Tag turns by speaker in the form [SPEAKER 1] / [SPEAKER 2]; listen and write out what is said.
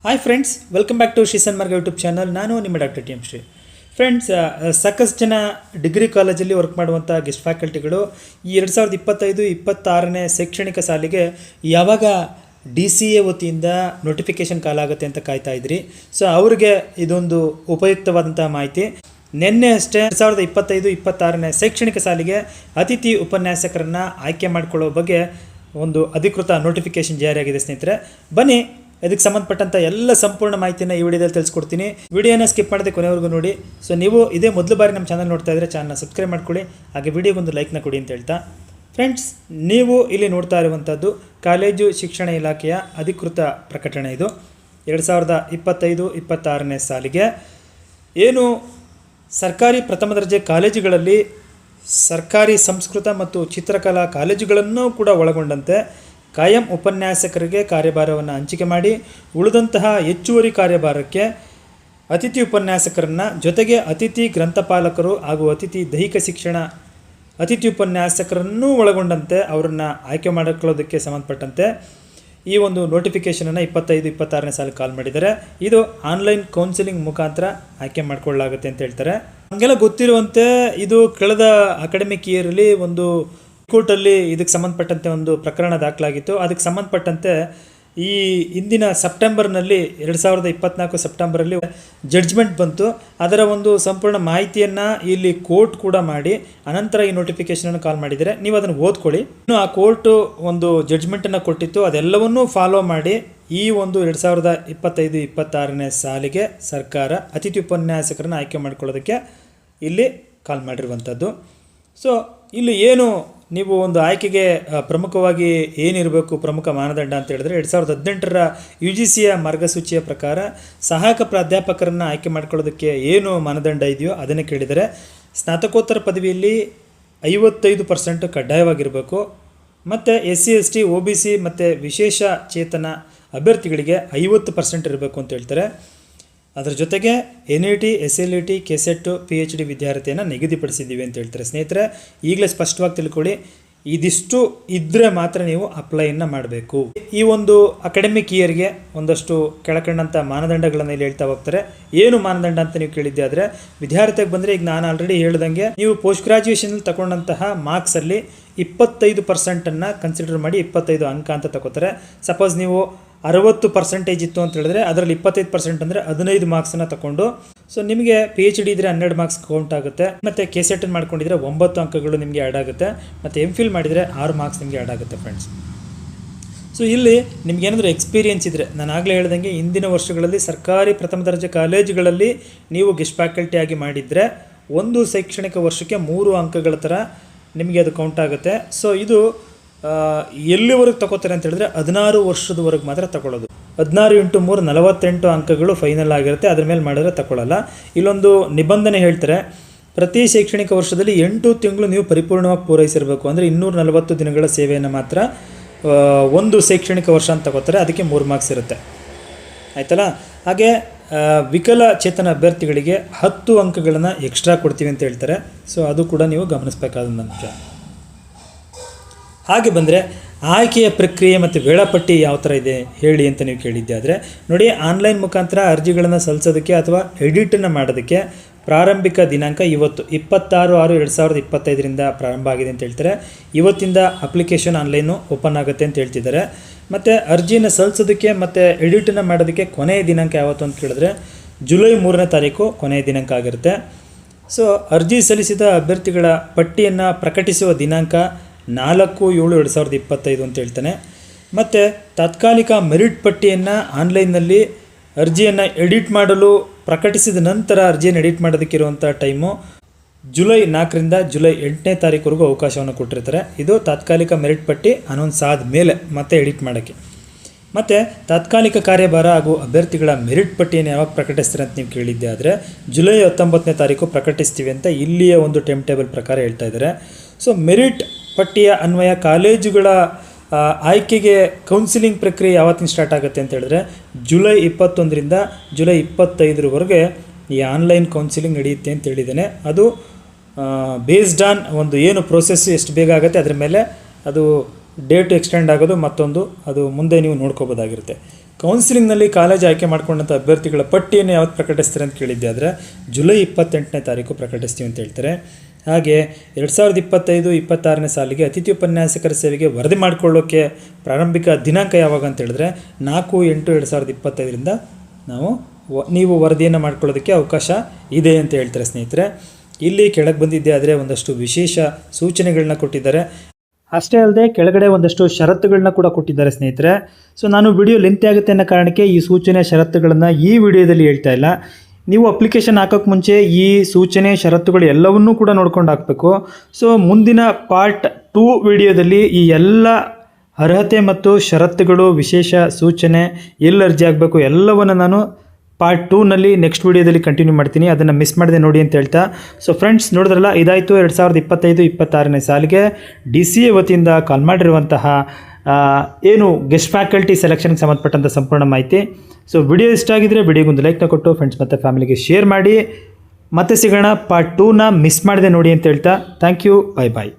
[SPEAKER 1] Hi friends, welcome back to Shri Sanmarga YouTube channel. ನಾನು ನಿಮ್ಮ doctor T M Shri. Friends, ಸಾಕಷ್ಟು ಜನ ಡಿಗ್ರಿ ಕಾಲೇಜಲ್ಲಿ ವರ್ಕ್ ಮಾಡುವಂಥ ಗೆಸ್ಟ್ ಫ್ಯಾಕಲ್ಟಿಗಳು ಈ 2025-26ನೇ ಶೈಕ್ಷಣಿಕ ಸಾಲಿಗೆ ಯಾವಾಗ DCA ವತಿಯಿಂದ ನೋಟಿಫಿಕೇಷನ್ ಕಾಲಾಗುತ್ತೆ ಅಂತ ಕಾಯ್ತಾ ಇದ್ರಿ. ಸೊ ಅವ್ರಿಗೆ ಇದೊಂದು ಉಪಯುಕ್ತವಾದಂಥ ಮಾಹಿತಿ. ನಿನ್ನೆ ಅಷ್ಟೇ 2025-26ನೇ ಶೈಕ್ಷಣಿಕ ಸಾಲಿಗೆ ಅತಿಥಿ ಉಪನ್ಯಾಸಕರನ್ನು ಆಯ್ಕೆ ಮಾಡಿಕೊಳ್ಳೋ ಬಗ್ಗೆ ಒಂದು ಅಧಿಕೃತ ನೋಟಿಫಿಕೇಷನ್ ಜಾರಿಯಾಗಿದೆ ಸ್ನೇಹಿತರೆ. ಬನ್ನಿ, ಇದಕ್ಕೆ ಸಂಬಂಧಪಟ್ಟಂಥ ಎಲ್ಲ ಸಂಪೂರ್ಣ ಮಾಹಿತಿನ ಈ ವಿಡಿಯೋದಲ್ಲಿ ತಿಳಿಸ್ಕೊಡ್ತೀನಿ. ವಿಡಿಯೋನ ಸ್ಕಿಪ್ ಮಾಡದೆ ಕೊನೆವರೆಗೂ ನೋಡಿ. ಸೊ ನೀವು ಇದೇ ಮೊದಲು ಬಾರಿ ನಮ್ಮ ಚಾನಲ್ ನೋಡ್ತಾ ಇದ್ದರೆ ಚಾನಲ್ನ ಸಬ್ಸ್ಕ್ರೈಬ್ ಮಾಡ್ಕೊಳ್ಳಿ, ಹಾಗೆ ವಿಡಿಯೋಗೊಂದು ಲೈಕ್ನ ಕೊಡಿ ಅಂತ ಹೇಳ್ತಾ, ಫ್ರೆಂಡ್ಸ್, ನೀವು ಇಲ್ಲಿ ನೋಡ್ತಾ ಇರುವಂಥದ್ದು ಕಾಲೇಜು ಶಿಕ್ಷಣ ಇಲಾಖೆಯ ಅಧಿಕೃತ ಪ್ರಕಟಣೆ. ಇದು 2025-26ನೇ ಸಾಲಿಗೆ ಏನು ಸರ್ಕಾರಿ ಪ್ರಥಮ ದರ್ಜೆ ಕಾಲೇಜುಗಳಲ್ಲಿ ಸರ್ಕಾರಿ ಸಂಸ್ಕೃತ ಮತ್ತು ಚಿತ್ರಕಲಾ ಕಾಲೇಜುಗಳನ್ನು ಕೂಡ ಒಳಗೊಂಡಂತೆ ಕಾಯಂ ಉಪನ್ಯಾಸಕರಿಗೆ ಕಾರ್ಯಭಾರವನ್ನು ಹಂಚಿಕೆ ಮಾಡಿ ಉಳಿದಂತಹ ಹೆಚ್ಚುವರಿ ಕಾರ್ಯಭಾರಕ್ಕೆ ಅತಿಥಿ ಉಪನ್ಯಾಸಕರನ್ನು ಜೊತೆಗೆ ಅತಿಥಿ ಗ್ರಂಥಪಾಲಕರು ಹಾಗೂ ಅತಿಥಿ ದೈಹಿಕ ಶಿಕ್ಷಣ ಅತಿಥಿ ಉಪನ್ಯಾಸಕರನ್ನೂ ಒಳಗೊಂಡಂತೆ ಅವರನ್ನು ಆಯ್ಕೆ ಮಾಡಿಕೊಳ್ಳೋದಕ್ಕೆ ಸಂಬಂಧಪಟ್ಟಂತೆ ಈ ಒಂದು ನೋಟಿಫಿಕೇಷನನ್ನು 25-26ನೇ ಸಾಲಿಗೆ ಕಾಲ್ ಮಾಡಿದ್ದಾರೆ. ಇದು ಆನ್ಲೈನ್ ಕೌನ್ಸಿಲಿಂಗ್ ಮುಖಾಂತರ ಆಯ್ಕೆ ಮಾಡಿಕೊಳ್ಳಲಾಗುತ್ತೆ ಅಂತ ಹೇಳ್ತಾರೆ. ನಮಗೆಲ್ಲ ಗೊತ್ತಿರುವಂತೆ ಇದು ಕಳೆದ ಅಕಾಡೆಮಿಕ್ ಇಯರಲ್ಲಿ ಒಂದು ಕೋರ್ಟಲ್ಲಿ ಇದಕ್ಕೆ ಸಂಬಂಧಪಟ್ಟಂತೆ ಒಂದು ಪ್ರಕರಣ ದಾಖಲಾಗಿತ್ತು. ಅದಕ್ಕೆ ಸಂಬಂಧಪಟ್ಟಂತೆ ಈ ಇಂದಿನ ಸೆಪ್ಟೆಂಬರ್ನಲ್ಲಿ 2024 ಸೆಪ್ಟೆಂಬರಲ್ಲಿ ಜಡ್ಜ್ಮೆಂಟ್ ಬಂತು. ಅದರ ಒಂದು ಸಂಪೂರ್ಣ ಮಾಹಿತಿಯನ್ನು ಇಲ್ಲಿ ಕೋರ್ಟ್ ಕೂಡ ಮಾಡಿ ಅನಂತರ ಈ ನೋಟಿಫಿಕೇಷನನ್ನು ಕಾಲ್ ಮಾಡಿದರೆ ನೀವು ಅದನ್ನು ಓದ್ಕೊಳ್ಳಿ. ಇನ್ನು ಆ ಕೋರ್ಟು ಒಂದು ಜಡ್ಜ್ಮೆಂಟನ್ನು ಕೊಟ್ಟಿತ್ತು, ಅದೆಲ್ಲವನ್ನೂ ಫಾಲೋ ಮಾಡಿ ಈ ಒಂದು 2025-26ನೇ ಸಾಲಿಗೆ ಸರ್ಕಾರ ಅತಿಥಿ ಉಪನ್ಯಾಸಕರನ್ನು ಆಯ್ಕೆ ಮಾಡಿಕೊಳ್ಳೋದಕ್ಕೆ ಇಲ್ಲಿ ಕಾಲ್ ಮಾಡಿರುವಂಥದ್ದು. ಸೊ ಇಲ್ಲಿ ಏನು ನೀವು ಒಂದು ಆಯ್ಕೆಗೆ ಪ್ರಮುಖವಾಗಿ ಏನಿರಬೇಕು ಪ್ರಮುಖ ಮಾನದಂಡ ಅಂತ ಹೇಳಿದ್ರೆ 2018ರ UGCಯ ಮಾರ್ಗಸೂಚಿಯ ಪ್ರಕಾರ ಸಹಾಯಕ ಪ್ರಾಧ್ಯಾಪಕರನ್ನು ಆಯ್ಕೆ ಮಾಡ್ಕೊಳ್ಳೋದಕ್ಕೆ ಏನು ಮಾನದಂಡ ಇದೆಯೋ ಅದನ್ನೇ ಕೇಳಿದರೆ ಸ್ನಾತಕೋತ್ತರ ಪದವಿಯಲ್ಲಿ 55% ಕಡ್ಡಾಯವಾಗಿರಬೇಕು. ಮತ್ತು SC ST OBC ಮತ್ತು ವಿಶೇಷ ಚೇತನ ಅಭ್ಯರ್ಥಿಗಳಿಗೆ 50% ಇರಬೇಕು ಅಂತ ಹೇಳ್ತಾರೆ. ಅದರ ಜೊತೆಗೆ NET SLET KCET PhD ವಿದ್ಯಾರ್ಥಿಯನ್ನು ನಿಗದಿಪಡಿಸಿದ್ದೀವಿ ಅಂತ ಹೇಳ್ತಾರೆ. ಸ್ನೇಹಿತರೆ, ಈಗಲೇ ಸ್ಪಷ್ಟವಾಗಿ ತಿಳ್ಕೊಳ್ಳಿ, ಇದಿಷ್ಟು ಇದ್ದರೆ ಮಾತ್ರ ನೀವು ಅಪ್ಲೈಯನ್ನು ಮಾಡಬೇಕು. ಈ ಒಂದು ಅಕಾಡೆಮಿಕ್ ಇಯರ್ಗೆ ಒಂದಷ್ಟು ಕೆಳಕಂಡಂಥ ಮಾನದಂಡಗಳನ್ನು ಇಲ್ಲಿ ಹೇಳ್ತಾ ಹೋಗ್ತಾರೆ. ಏನು ಮಾನದಂಡ ಅಂತ ನೀವು ಕೇಳಿದ್ದೆ ಆದರೆ ವಿದ್ಯಾರ್ಥಿಗೆ ಬಂದರೆ ಈಗ ನಾನು ಆಲ್ರೆಡಿ ಹೇಳ್ದಂಗೆ ನೀವು ಪೋಸ್ಟ್ ಗ್ರಾಜ್ಯುಯೇಷನಲ್ಲಿ ತಗೊಂಡಂತಹ ಮಾರ್ಕ್ಸಲ್ಲಿ 25%ಅನ್ನು ಕನ್ಸಿಡರ್ ಮಾಡಿ 25 ಅಂಕ ಅಂತ ತಗೋತಾರೆ. ಸಪೋಸ್ ನೀವು 60% ಇತ್ತು ಅಂತ ಹೇಳಿದ್ರೆ ಅದರಲ್ಲಿ 25% ಅಂದರೆ 15 ಮಾರ್ಕ್ಸನ್ನು ತಗೊಂಡು, ಸೊ ನಿಮಗೆ PhD ಇದ್ದರೆ 12 ಮಾರ್ಕ್ಸ್ ಕೌಂಟ್ ಆಗುತ್ತೆ. ಮತ್ತು KCET ಮಾಡ್ಕೊಂಡಿದ್ರೆ 9 ಅಂಕಗಳು ನಿಮಗೆ ಆ್ಯಡ್ ಆಗುತ್ತೆ. ಮತ್ತು MPhil ಮಾಡಿದರೆ 6 ಮಾರ್ಕ್ಸ್ ನಿಮಗೆ ಆ್ಯಡ್ ಆಗುತ್ತೆ ಫ್ರೆಂಡ್ಸ್. ಸೊ ಇಲ್ಲಿ ನಿಮಗೇನಾದರೂ ಎಕ್ಸ್ಪೀರಿಯೆನ್ಸ್ ಇದ್ದರೆ, ನಾನು ಆಗಲೇ ಹೇಳ್ದಂಗೆ ಇಂದಿನ ವರ್ಷಗಳಲ್ಲಿ ಸರ್ಕಾರಿ ಪ್ರಥಮ ದರ್ಜೆ ಕಾಲೇಜುಗಳಲ್ಲಿ ನೀವು ಗೆಸ್ಟ್ ಫ್ಯಾಕಲ್ಟಿ ಆಗಿ ಮಾಡಿದರೆ ಒಂದು ಶೈಕ್ಷಣಿಕ ವರ್ಷಕ್ಕೆ 3 ಅಂಕಗಳ ಥರ ನಿಮಗೆ ಅದು ಕೌಂಟ್ ಆಗುತ್ತೆ. ಸೊ ಇದು ಎಲ್ಲಿವರೆಗೆ ತಗೋತಾರೆ ಅಂತ ಹೇಳಿದ್ರೆ 16 ವರ್ಷದವರೆಗೆ ಮಾತ್ರ ತಗೊಳ್ಳೋದು. 16 × 3 48 ಅಂಕಗಳು ಫೈನಲ್ ಆಗಿರುತ್ತೆ. ಅದ್ರ ಮೇಲೆ ಮಾಡಿದ್ರೆ ತಗೊಳ್ಳಲ್ಲ. ಇಲ್ಲೊಂದು ನಿಬಂಧನೆ ಹೇಳ್ತಾರೆ, ಪ್ರತಿ ಶೈಕ್ಷಣಿಕ ವರ್ಷದಲ್ಲಿ 8 ತಿಂಗಳು ನೀವು ಪರಿಪೂರ್ಣವಾಗಿ ಪೂರೈಸಿರಬೇಕು. ಅಂದರೆ 240 ದಿನಗಳ ಸೇವೆಯನ್ನು ಮಾತ್ರ ಒಂದು ಶೈಕ್ಷಣಿಕ ವರ್ಷ ಅಂತ ತಗೋತಾರೆ. ಅದಕ್ಕೆ 3 ಮಾರ್ಕ್ಸ್ ಇರುತ್ತೆ, ಆಯ್ತಲ್ಲ. ಹಾಗೆ ವಿಕಲಚೇತನ ಅಭ್ಯರ್ಥಿಗಳಿಗೆ 10 ಅಂಕಗಳನ್ನು ಎಕ್ಸ್ಟ್ರಾ ಕೊಡ್ತೀವಿ ಅಂತ ಹೇಳ್ತಾರೆ. ಸೊ ಅದು ಕೂಡ ನೀವು ಗಮನಿಸಬೇಕಾದ ಅಂಶ. ಹಾಗೆ ಬಂದರೆ ಆಯ್ಕೆಯ ಪ್ರಕ್ರಿಯೆ ಮತ್ತು ವೇಳಾಪಟ್ಟಿ ಯಾವ ಥರ ಇದೆ ಹೇಳಿ ಅಂತ ನೀವು ಕೇಳಿದ್ದೆ ಆದರೆ ನೋಡಿ, ಆನ್ಲೈನ್ ಮುಖಾಂತರ ಅರ್ಜಿಗಳನ್ನು ಸಲ್ಲಿಸೋದಕ್ಕೆ ಅಥವಾ ಎಡಿಟನ್ನು ಮಾಡೋದಕ್ಕೆ ಪ್ರಾರಂಭಿಕ ದಿನಾಂಕ ಇವತ್ತು 26/6/2025ರಿಂದ ಪ್ರಾರಂಭ ಆಗಿದೆ ಅಂತ ಹೇಳ್ತಾರೆ. ಇವತ್ತಿಂದ ಅಪ್ಲಿಕೇಶನ್ ಆನ್ಲೈನು ಓಪನ್ ಆಗುತ್ತೆ ಅಂತ ಹೇಳ್ತಿದ್ದಾರೆ. ಮತ್ತು ಅರ್ಜಿನ ಸಲ್ಲಿಸೋದಕ್ಕೆ ಮತ್ತು ಎಡಿಟನ್ನು ಮಾಡೋದಕ್ಕೆ ಕೊನೆಯ ದಿನಾಂಕ ಯಾವತ್ತು ಅಂತ ಕೇಳಿದ್ರೆ ಜುಲೈ 3ನೇ ತಾರೀಕು ಕೊನೆಯ ದಿನಾಂಕ ಆಗಿರುತ್ತೆ. ಸೊ ಅರ್ಜಿ ಸಲ್ಲಿಸಿದ ಅಭ್ಯರ್ಥಿಗಳ ಪಟ್ಟಿಯನ್ನು ಪ್ರಕಟಿಸುವ ದಿನಾಂಕ 4/7/2025 ಅಂತ ಹೇಳ್ತಾನೆ. ಮತ್ತು ತಾತ್ಕಾಲಿಕ ಮೆರಿಟ್ ಪಟ್ಟಿಯನ್ನು ಆನ್ಲೈನ್ನಲ್ಲಿ ಅರ್ಜಿಯನ್ನು ಎಡಿಟ್ ಮಾಡಲು ಪ್ರಕಟಿಸಿದ ನಂತರ ಅರ್ಜಿಯನ್ನು ಎಡಿಟ್ ಮಾಡೋದಕ್ಕಿರುವಂಥ ಟೈಮು ಜುಲೈ 4ರಿಂದ ಜುಲೈ 8ನೇ ತಾರೀಕುವರೆಗೂ ಅವಕಾಶವನ್ನು ಕೊಟ್ಟಿರ್ತಾರೆ. ಇದು ತಾತ್ಕಾಲಿಕ ಮೆರಿಟ್ ಪಟ್ಟಿ ಅನೌನ್ಸ್ ಆದ ಮೇಲೆ ಮತ್ತೆ ಎಡಿಟ್ ಮಾಡೋಕ್ಕೆ. ಮತ್ತು ತಾತ್ಕಾಲಿಕ ಕಾರ್ಯಭಾರ ಹಾಗೂ ಅಭ್ಯರ್ಥಿಗಳ ಮೆರಿಟ್ ಪಟ್ಟಿಯನ್ನು ಯಾವಾಗ ಪ್ರಕಟಿಸ್ತಾರೆ ಅಂತ ನೀವು ಕೇಳಿದ್ದೆ ಆದರೆ ಜುಲೈ 19ನೇ ತಾರೀಕು ಪ್ರಕಟಿಸ್ತೀವಿ ಅಂತ ಇಲ್ಲಿಯ ಒಂದು ಟೈಮ್ ಟೇಬಲ್ ಪ್ರಕಾರ ಹೇಳ್ತಾ ಇದ್ದಾರೆ. ಸೊ ಮೆರಿಟ್ ಪಟ್ಟಿಯ ಅನ್ವಯ ಕಾಲೇಜುಗಳ ಆಯ್ಕೆಗೆ ಕೌನ್ಸಿಲಿಂಗ್ ಪ್ರಕ್ರಿಯೆ ಯಾವತ್ತಿನ ಸ್ಟಾರ್ಟ್ ಆಗುತ್ತೆ ಅಂತ ಹೇಳಿದ್ರೆ ಜುಲೈ 21ರಿಂದ ಜುಲೈ 25ರವರೆಗೆ ಈ ಆನ್ಲೈನ್ ಕೌನ್ಸಿಲಿಂಗ್ ನಡೆಯುತ್ತೆ ಅಂತ ಹೇಳಿದ್ದೇನೆ. ಅದು ಬೇಸ್ಡ್ ಆನ್ ಒಂದು ಏನು ಪ್ರೋಸೆಸ್ ಎಷ್ಟು ಬೇಗ ಆಗುತ್ತೆ ಅದರ ಮೇಲೆ ಅದು ಡೇಟ್ ಎಕ್ಸ್ಟೆಂಡ್ ಆಗೋದು ಮತ್ತೊಂದು ಅದು ಮುಂದೆ ನೀವು ನೋಡ್ಕೋಬೋದಾಗಿರುತ್ತೆ. ಕೌನ್ಸಿಲಿಂಗ್ನಲ್ಲಿ ಕಾಲೇಜ್ ಆಯ್ಕೆ ಮಾಡ್ಕೊಂಡಂಥ ಅಭ್ಯರ್ಥಿಗಳ ಪಟ್ಟಿಯನ್ನು ಯಾವತ್ತು ಪ್ರಕಟಿಸ್ತಾರೆ ಅಂತ ಕೇಳಿದ್ದೆ ಆದರೆ ಜುಲೈ 28ನೇ ತಾರೀಕು ಪ್ರಕಟಿಸ್ತೀವಿ ಅಂತ ಹೇಳ್ತಾರೆ. ಹಾಗೆ 2025-26ನೇ ಸಾಲಿಗೆ ಅತಿಥಿ ಉಪನ್ಯಾಸಕರ ಸೇವೆಗೆ ವರದಿ ಮಾಡಿಕೊಳ್ಳೋಕ್ಕೆ ಪ್ರಾರಂಭಿಕ ದಿನಾಂಕ ಯಾವಾಗ ಅಂತ ಹೇಳಿದ್ರೆ 4/8/2025ರಿಂದ ನೀವು ವರದಿಯನ್ನು ಮಾಡ್ಕೊಳ್ಳೋದಕ್ಕೆ ಅವಕಾಶ ಇದೆ ಅಂತ ಹೇಳ್ತಾರೆ ಸ್ನೇಹಿತರೆ. ಇಲ್ಲಿ ಕೆಳಗೆ ಬಂದಿದ್ದೆ ಆದರೆ ಒಂದಷ್ಟು ವಿಶೇಷ ಸೂಚನೆಗಳನ್ನ ಕೊಟ್ಟಿದ್ದಾರೆ. ಅಷ್ಟೇ ಅಲ್ಲದೆ ಕೆಳಗಡೆ ಒಂದಷ್ಟು ಷರತ್ತುಗಳನ್ನ ಕೂಡ ಕೊಟ್ಟಿದ್ದಾರೆ ಸ್ನೇಹಿತರೆ. ಸೊ ನಾನು ವಿಡಿಯೋ ಲೆಂತ್ ಆಗುತ್ತೆ ಅನ್ನೋ ಕಾರಣಕ್ಕೆ ಈ ಸೂಚನೆ ಷರತ್ತುಗಳನ್ನು ಈ ವಿಡಿಯೋದಲ್ಲಿ ಹೇಳ್ತಾ ಇಲ್ಲ. ನೀವು ಅಪ್ಲಿಕೇಶನ್ ಹಾಕೋಕ್ಕೆ ಮುಂಚೆ ಈ ಸೂಚನೆ ಷರತ್ತುಗಳು ಎಲ್ಲವನ್ನೂ ಕೂಡ ನೋಡ್ಕೊಂಡು ಹಾಕಬೇಕು. ಸೊ ಮುಂದಿನ ಪಾರ್ಟ್ 2 ವಿಡಿಯೋದಲ್ಲಿ ಈ ಎಲ್ಲ ಅರ್ಹತೆ ಮತ್ತು ಷರತ್ತುಗಳು, ವಿಶೇಷ ಸೂಚನೆ, ಎಲ್ಲಿ ಅರ್ಜಿ ಆಗಬೇಕು ಎಲ್ಲವನ್ನು ನಾನು ಪಾರ್ಟ್ 2ನಲ್ಲಿ ನೆಕ್ಸ್ಟ್ ವಿಡಿಯೋದಲ್ಲಿ ಕಂಟಿನ್ಯೂ ಮಾಡ್ತೀನಿ. ಅದನ್ನು ಮಿಸ್ ಮಾಡದೆ ನೋಡಿ ಅಂತ ಹೇಳ್ತಾ, ಸೊ ಫ್ರೆಂಡ್ಸ್ ನೋಡಿದ್ರಲ್ಲ, ಇದಾಯಿತು 2025-26ನೇ ಸಾಲಿಗೆ DCA ವತಿಯಿಂದ ಕಾಲ್ ಮಾಡಿರುವಂತಹ ಏನು ಗೆಸ್ಟ್ ಫ್ಯಾಕಲ್ಟಿ ಸೆಲೆಕ್ಷನ್ಗೆ ಸಂಬಂಧಪಟ್ಟಂಥ ಸಂಪೂರ್ಣ ಮಾಹಿತಿ. ಸೊ ವಿಡಿಯೋ ಇಷ್ಟ ಆಗಿದ್ರೆ ವಿಡಿಯೋಗೊಂದು ಲೈಕ್ನ ಕೊಟ್ಟು ಫ್ರೆಂಡ್ಸ್ ಮತ್ತು ಫ್ಯಾಮಿಲಿಗೆ ಶೇರ್ ಮಾಡಿ. ಮತ್ತೆ ಸಿಗೋಣ ಪಾರ್ಟ್ 2ನ ಮಿಸ್ ಮಾಡದೆ ನೋಡಿ ಅಂತ ಹೇಳ್ತಾ, ಥ್ಯಾಂಕ್ ಯು, ಬಾಯ್ ಬಾಯ್.